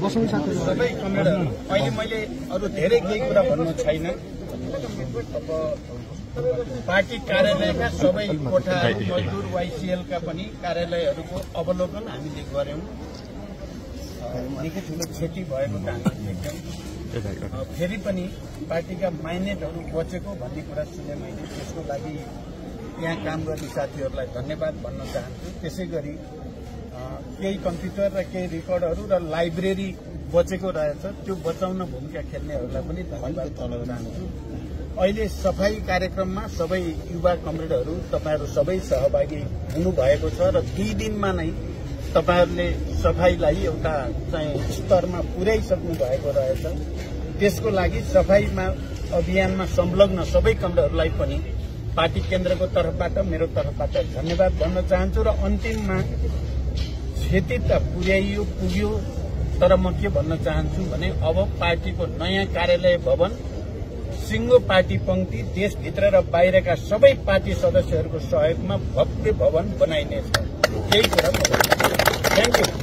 सबै कमरेडहरू अहिले मैले अरू धेरै केही कुरा भन्नु छैन। अब पार्टी कार्यालयका सबै कोठाहरू मजदुर वाइसिएलका पनि कार्यालयहरूको अवलोकन हामीले गर्यौं। निकै ठुलो क्षति भएको त हामीले देख्यौं। फेरि पनि पार्टीका माइनेटहरू बचेको भन्ने कुरा सुने मैले। त्यसको लागि यहाँ काम गर्ने साथीहरूलाई धन्यवाद भन्न चाहन्छु। त्यसै गरी केही कम्प्युटर र केही रेकर्डहरू र लाइब्रेरी बचेको रहेछ, त्यो बचाउन भूमिका खेल्नेहरूलाई पनि धन्यवाद दिन चाहन्छु। अहिले सफाई कार्यक्रममा सबै युवा कमरेडहरू तपाईहरू सबै सहभागी हुनुभएको छ र 2 दिनमा नै तपाईहरूले सफाईलाई एउटा चाहिँ स्तरमा पुर्याइसक्नु भएको रहेछ। त्यसको लागि सफाईमा अभियानमा संलग्न सबै कमरेडहरूलाई पनि पार्टी केन्द्रको तर्फबाट मेरो तर्फबाट धन्यवाद भन्न चाहन्छु। र अन्तिममा क्षति त पुर्याइयो पुग्यो, तर म के भन्न चाहन्छु भने अब पार्टीको नयाँ कार्यालय भवन सिंगो पार्टी पंक्ति देशभित्र र बाहिरका सबै पार्टी सदस्यहरूको सहयोगमा भव्य भवन बनाइनेछ। यही कुरा म भन्छु। Thank you.